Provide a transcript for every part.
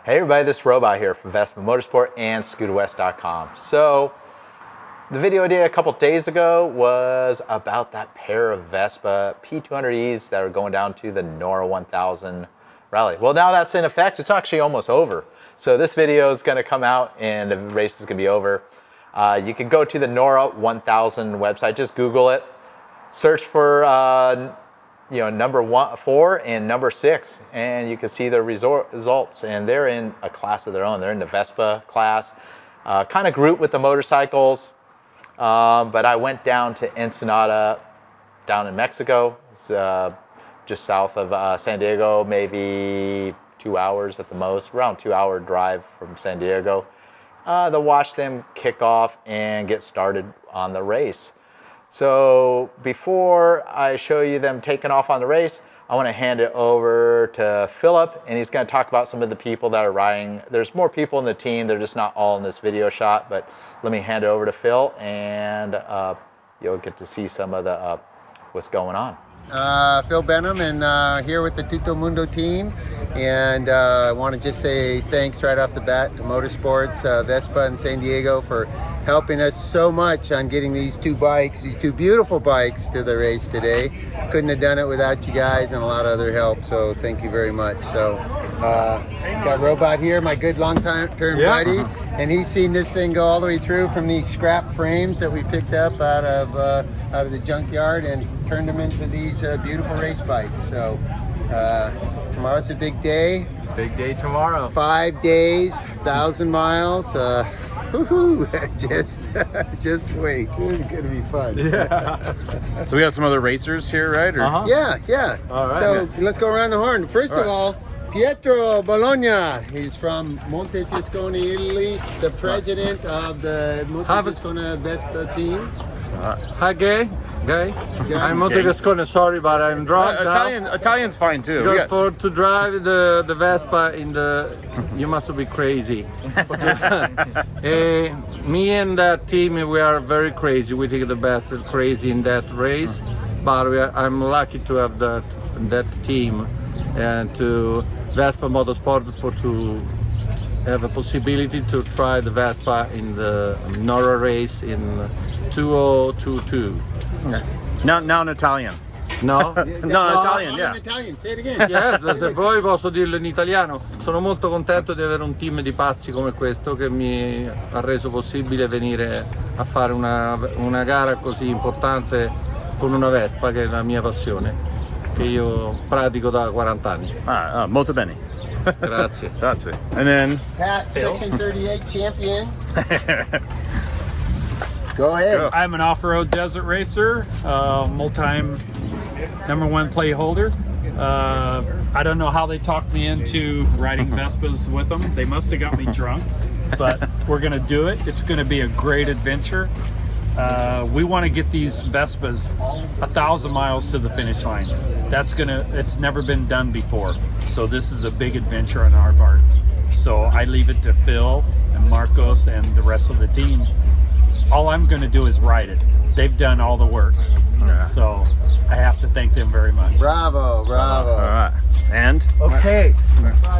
Hey everybody, this is Robot here from Vespa Motorsport and ScooterWest.com. So, the video I did a couple days ago was about that pair of Vespa P200Es that are going down to the Norra 1000 rally. Well, now that's in effect. It's actually almost over. So this video is going to come out and the race is going to be over. You can go to the Norra 1000 website. Just Google it. Search for number 4 and number 6, and you can see the results. And they're in a class of their own. They're in the Vespa class, kind of grouped with the motorcycles. But I went down to Ensenada, down in Mexico. It's just south of San Diego, maybe 2 hours at the most, around 2-hour drive from San Diego, to watch them kick off and get started on the race. So before I show you them taking off on the race, I want to hand it over to Philip, and he's going to talk about some of the people that are riding. There's more people in the team. They're just not all in this video shot, but let me hand it over to Phil, and you'll get to see some of the what's going on. Phil Benham, and here with the Tio Mundo team, and I want to just say thanks right off the bat to Motorsports, Vespa in San Diego, for helping us so much on getting these two beautiful bikes to the race today. Couldn't have done it without you guys and a lot of other help, so thank you very much. So got Robot here, my good long-term buddy, and he's seen this thing go all the way through from these scrap frames that we picked up out of the junkyard and turned them into these beautiful race bikes. So tomorrow's a big day. Big day tomorrow. 5 days, 1,000 miles. Woohoo! just wait. It's gonna be fun. Yeah. So we got some other racers here, right? Or? Yeah. All right. So let's go around the horn. First of all, Pietro Bologna. He's from Montefiscone, Italy, the president of the Montefiscone Vespa team. Hi, Guy. I'm Montefiscone, sorry, but I'm drunk now. Italian's fine too. To drive the Vespa in the, you must be crazy. Me and that team, we are very crazy. We take the best crazy in that race, but I'm lucky to have that team and to Vespa Motorsport to have a possibility to try the Vespa in the Norra race in 2022. Now in Italian. No? No, Italian, yeah. In Italian, say it again. Se vuoi posso dirlo in italiano. Sono molto contento di avere un team di pazzi come questo che mi ha reso possibile venire a fare una gara così importante con una Vespa, che è la mia passione, che io pratico da 40 anni. Molto bene. Grazie. Grazie. And then Pat, Section 38 champion. Go ahead. I'm an off-road desert racer, multi-time #1 play holder. I don't know how they talked me into riding Vespas with them. They must have got me drunk, but we're going to do it. It's going to be a great adventure. We want to get these Vespas 1,000 miles to the finish line. It's never been done before. So this is a big adventure on our part. So I leave it to Phil and Marcos and the rest of the team. All I'm going to do is ride it. They've done all the work. So I have to thank them very much. Bravo. all right. And okay,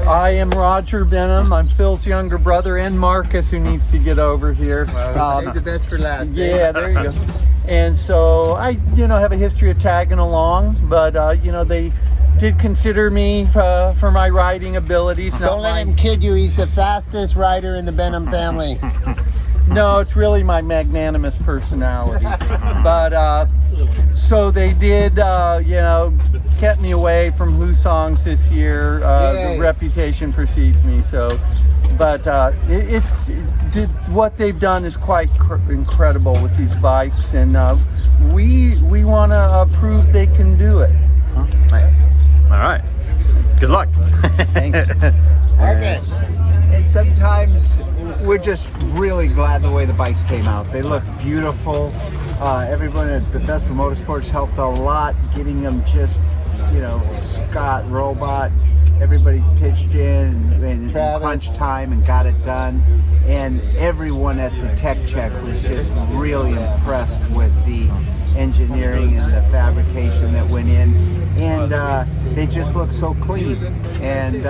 I am Roger Benham. I'm Phil's younger brother, and Marcus, who needs to get over here. Save the best for last. Yeah, there you go. And so I, have a history of tagging along, but they did consider me for my riding abilities. Don't let him kid you. He's the fastest rider in the Benham family. No, it's really my magnanimous personality. But so they did, kept me away from Who songs this year. The reputation precedes me. So, but what they've done is quite incredible with these bikes, and we want to prove they can do it. Nice. All right. Good luck. Thank you. And sometimes we're just really glad the way the bikes came out. They look beautiful. Everyone at the Vespa Motorsports helped a lot getting them just, Scott, Robot, everybody pitched in and Travis. crunch time and got it done. And everyone at the tech check was just really impressed with the engineering and the fabrication that went in, and they just look so clean. And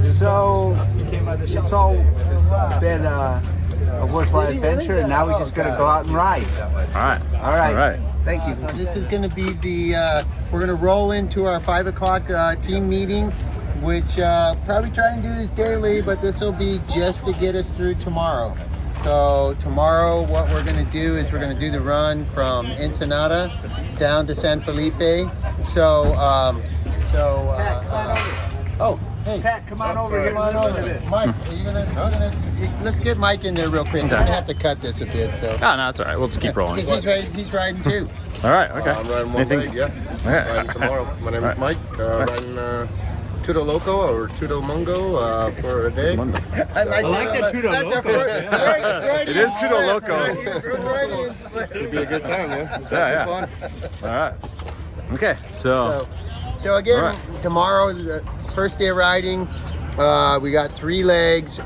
so it's all been a worthwhile adventure, and now we just got to go out and ride. All right. Thank you. This is going to be the, we're going to roll into our 5 o'clock team meeting, which probably try and do this daily, but this will be just to get us through tomorrow. So tomorrow what we're going to do is we're going to do the run from Ensenada down to San Felipe. So, oh, hey. Pat, come on over here. Come on over. Mike, are you gonna let's get Mike in there real quick. We're gonna have to cut this a bit, so. Oh, no, it's all right. We'll just keep rolling. Because he's riding too. All right. Okay. I'm riding one Anything? ride, yeah. Okay. Riding tomorrow. My name is Mike. Riding Tio Loco or Tio Mundo for a day. I like the Tudo Loco. It is Tio Loco. Should be a good time, yeah. Yeah. All right. Okay. So So again, All right. tomorrow is the first day of riding. We got 3 legs.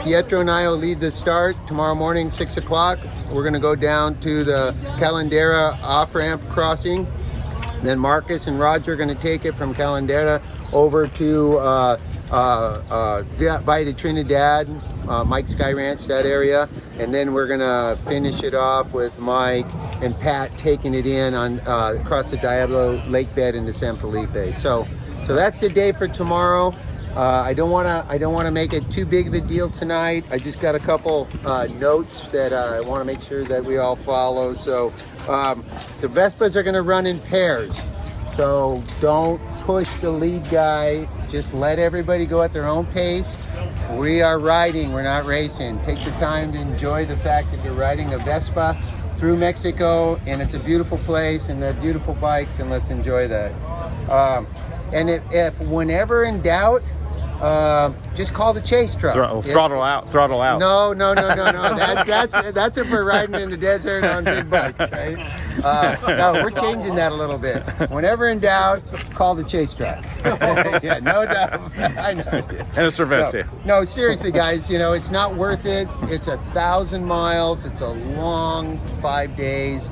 Pietro and I will lead the start tomorrow morning, 6 o'clock. We're going to go down to the Calendera off-ramp crossing. Then Marcus and Roger are going to take it from Calendera over to Via Trinidad, Mike Sky Ranch, that area. And then we're going to finish it off with Mike and Pat taking it in on across the Diablo Lake bed into San Felipe. So that's the day for tomorrow. I don't want to make it too big of a deal tonight. I just got a couple notes that I want to make sure that we all follow. So the Vespas are going to run in pairs. So don't push the lead guy. Just let everybody go at their own pace. We are riding, we're not racing. Take the time to enjoy the fact that you're riding a Vespa through Mexico, and it's a beautiful place and they're beautiful bikes, and let's enjoy that. And if whenever in doubt, just call the chase truck. throttle out. No. That's if we're riding in the desert on big bikes, right? No, we're changing that a little bit. Whenever in doubt, call the chase truck. Yeah, no doubt. I know. And a cerveza. No, seriously, guys. It's not worth it. It's 1,000 miles. It's a long 5 days.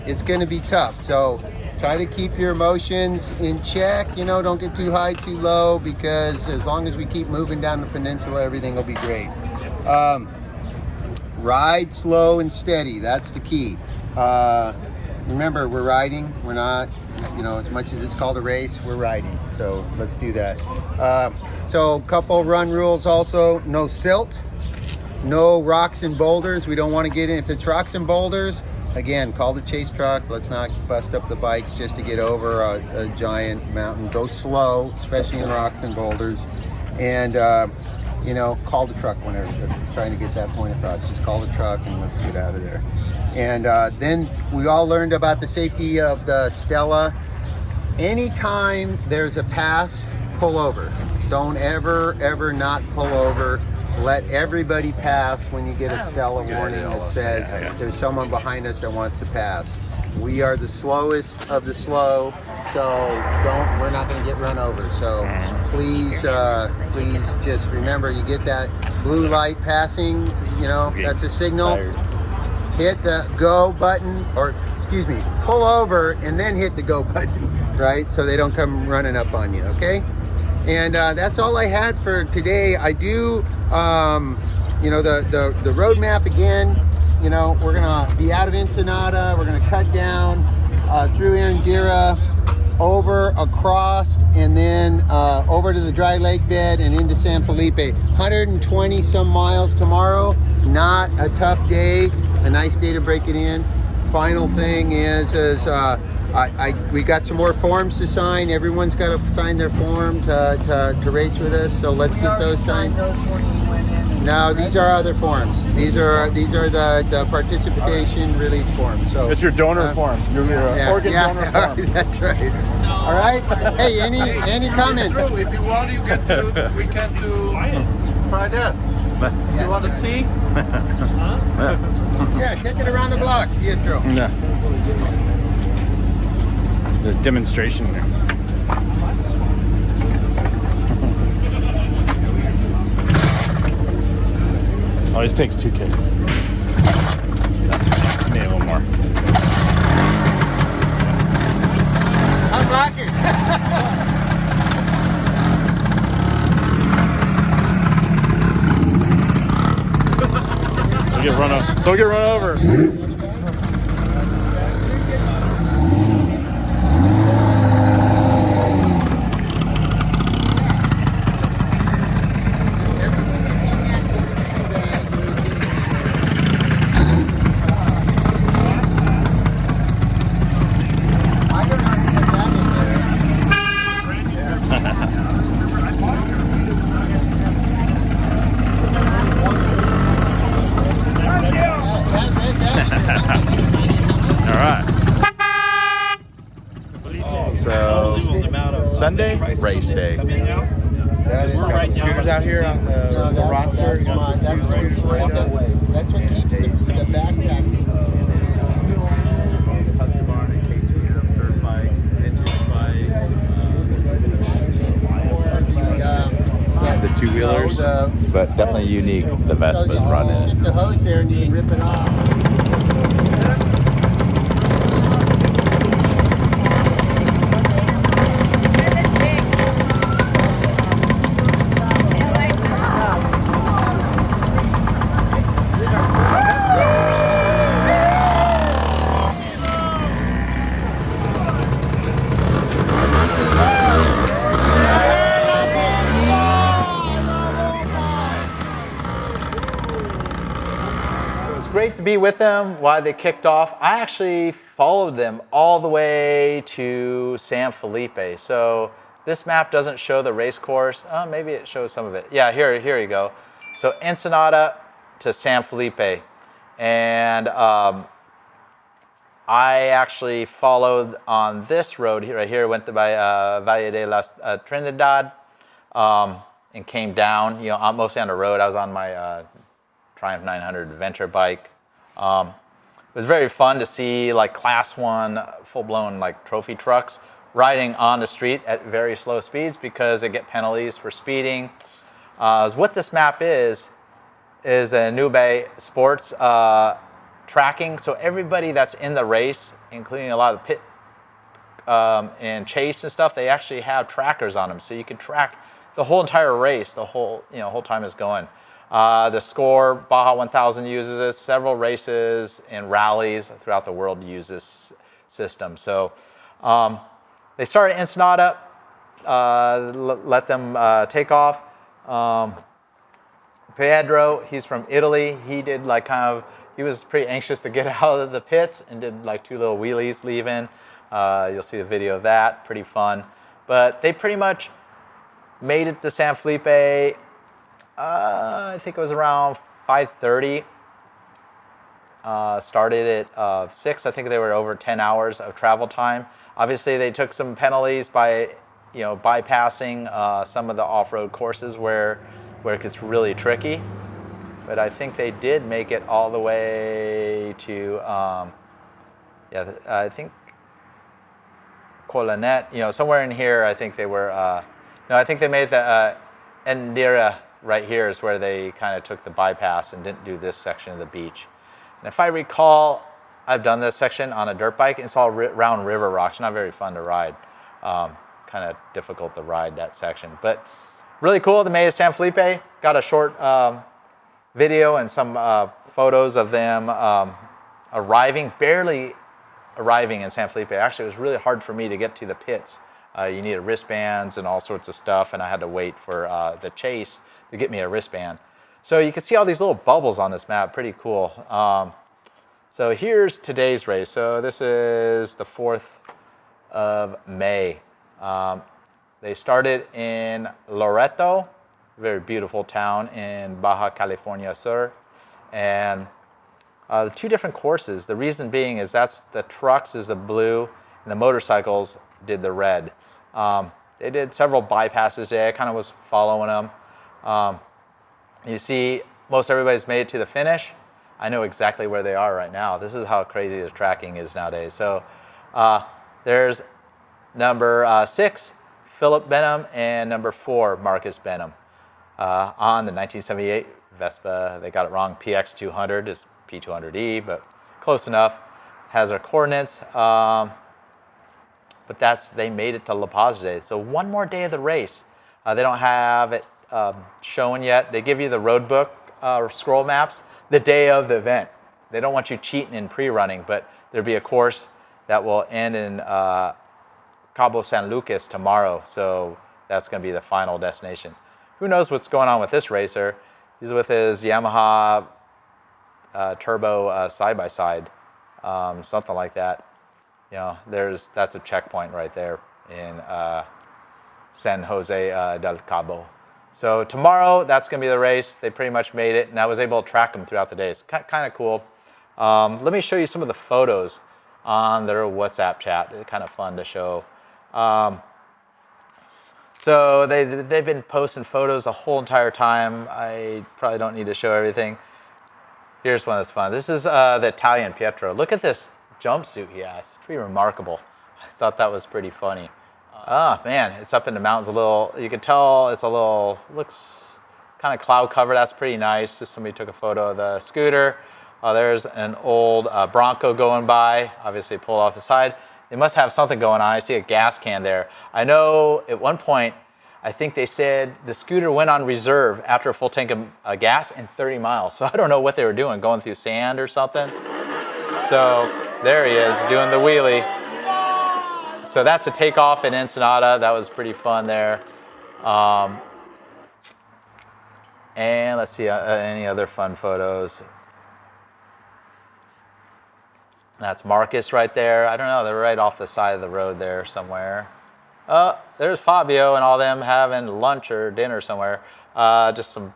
It's going to be tough. So try to keep your emotions in check. Don't get too high, too low, because as long as we keep moving down the peninsula, everything will be great. Ride slow and steady. That's the key. Remember, we're riding. We're not, as much as it's called a race, we're riding. So let's do that. So a couple run rules also. No silt, no rocks and boulders. We don't want to get in. If it's rocks and boulders, again, call the chase truck. Let's not bust up the bikes just to get over a giant mountain. Go slow, especially in rocks and boulders. And, call the truck whenever. That's trying to get that point across. Just call the truck and let's get out of there. And then we all learned about the safety of the Stella. Anytime there's a pass, pull over. Don't ever not pull over. Let everybody pass when you get a Stella warning that says there's someone behind us that wants to pass. We are the slowest of the slow, so we're not going to get run over. So please just remember, you get that blue light passing, that's a signal. Hit the go button, pull over and then hit the go button, right? So they don't come running up on you, okay? And that's all I had for today. I do, the road map again, we're gonna be out of Ensenada. We're gonna cut down through Erindira, over, across, and then over to the dry lake bed and into San Felipe. 120 some miles tomorrow. Not a tough day. A nice day to break it in. Final thing is we got some more forms to sign. Everyone's got to sign their form to race with us. So let's get those signed. No, these are other forms. These are the participation release forms. So It's your donor form. Your organ donor form. That's right. All right. Hey, any comments? If you want, we can do try this. You want to see? Yeah, take it around the block, Pietro. Yeah. The demonstration there. Always takes 2 kicks. Need a little more. I'm lucky. Don't get run over. Sunday, race day. Got the scooters out here on the roster. That's what keeps the backpack. Husqvarna, KTM, dirt bikes, vintage bikes, and the 2-wheelers, but definitely unique. The Vespa's running. Stick the hose there and you can rip it off. Great to be with them while they kicked off. I actually followed them all the way to San Felipe. So this map doesn't show the race course. Maybe it shows some of it. Yeah, here you go. So Ensenada to San Felipe. And I actually followed on this road right here. Went by Valle de la Trinidad and came down, mostly on the road. I was on my Triumph 900 adventure bike. It was very fun to see like class 1 full-blown like trophy trucks riding on the street at very slow speeds because they get penalties for speeding. What this map is a Nube Sports tracking. So everybody that's in the race, including a lot of the pit and chase and stuff, they actually have trackers on them, so you can track the whole entire race. The whole time is going. The score, Baja 1000 uses this. Several races and rallies throughout the world use this system. So they started Ensenada, let them take off. Pedro, he's from Italy. He did he was pretty anxious to get out of the pits and did like 2 little wheelies leaving. You'll see the video of that, pretty fun. But they pretty much made it to San Felipe. I think it was around 5:30. Started at 6. I think they were over 10 hours of travel time. Obviously, they took some penalties by, bypassing some of the off-road courses where it gets really tricky. But I think they did make it all the way to, I think Colonet. Somewhere in here. I think they were. I think they made the Ensenada. Right here is where they kind of took the bypass and didn't do this section of the beach. And if I recall, I've done this section on a dirt bike, and it's all round river rocks. Not very fun to ride. Kind of difficult to ride that section. But really cool. They made it San Felipe. Got a short video and some photos of them barely arriving in San Felipe. Actually, it was really hard for me to get to the pits. You needed wristbands and all sorts of stuff, and I had to wait for the chase to get me a wristband. So you can see all these little bubbles on this map, pretty cool. So here's today's race. So this is the 4th of May. They started in Loreto, a very beautiful town in Baja California Sur. And 2 different courses. The reason being is that's the trucks is the blue, and the motorcycles did the red. They did several bypasses there. I kind of was following them. You see, most everybody's made it to the finish. I know exactly where they are right now. This is how crazy the tracking is nowadays. So there's number 6, Philip Benham, and number 4, Marcus Benham, on the 1978 Vespa. They got it wrong. PX200 is P200E, but close enough. Has our coordinates. But they made it to La Paz today. So one more day of the race. They don't have it shown yet. They give you the road book scroll maps the day of the event. They don't want you cheating in pre-running, but there'll be a course that will end in Cabo San Lucas tomorrow. So that's going to be the final destination. Who knows what's going on with this racer? He's with his Yamaha turbo side-by-side, something like that. You know, that's a checkpoint right there in San Jose del Cabo. So tomorrow, that's going to be the race. They pretty much made it, and I was able to track them throughout the day. It's kind of cool. Let me show you some of the photos on their WhatsApp chat. It's kind of fun to show. So they've been posting photos the whole entire time. I probably don't need to show everything. Here's one that's fun. This is the Italian Pietro. Look at this jumpsuit he has. Pretty remarkable. I thought that was pretty funny. Man, it's up in the mountains a little. You can tell it's a little, looks kind of cloud cover. That's pretty nice. Just somebody took a photo of the scooter. There's an old Bronco going by. Obviously pulled off the side. They must have something going on. I see a gas can there. I know at one point, I think they said the scooter went on reserve after a full tank of gas in 30 miles. So I don't know what they were doing, going through sand or something. So there he is doing the wheelie. So that's the takeoff in Ensenada. That was pretty fun there. And let's see any other fun photos. That's Marcus right there. I don't know, they're right off the side of the road there somewhere. There's Fabio and all them having lunch or dinner somewhere. Just some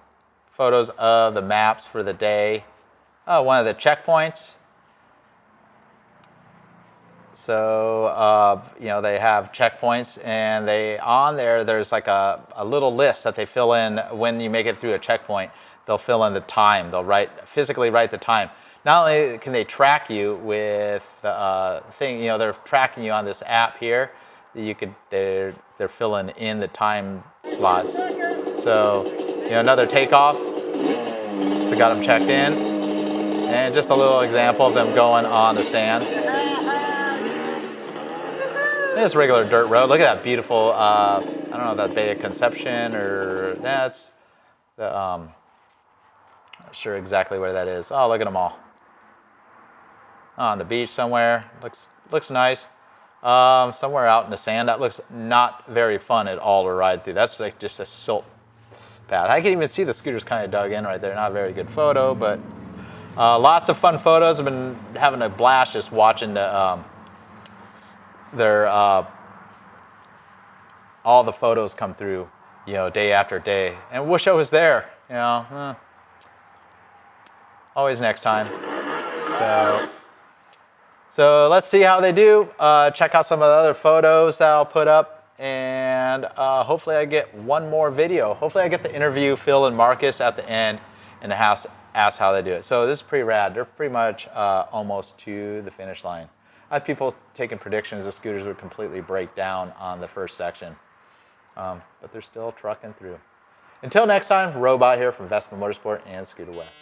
photos of the maps for the day. One of the checkpoints. So, you know, they have checkpoints, and there's like a little list that they fill in when you make it through a checkpoint. They'll fill in the time. They'll physically write the time. Not only can they track you with the thing, you know, they're tracking you on this app here. They're filling in the time slots. So, you know, another takeoff. So got them checked in. And just a little example of them going on the sand. It's a regular dirt road. Look at that beautiful, I don't know, that Bay of Conception or, that's the, not sure exactly where that is. Oh, look at them all. On the beach somewhere, looks nice. Somewhere out in the sand, that looks not very fun at all to ride through. That's like just a silt path. I can even see the scooters kind of dug in right there. Not a very good photo, but lots of fun photos. I've been having a blast just watching their all the photos come through, you know, day after day. And wish I was there, you know. Always next time. So let's see how they do. Check out some of the other photos that I'll put up, and hopefully I get one more video. Hopefully I get the interview Phil and Marcus at the end and ask how they do it. So this is pretty rad. They're pretty much almost to the finish line. I had people taking predictions the scooters would completely break down on the first section, but they're still trucking through. Until next time, Robot here from Vespa Motorsport and Scooter West.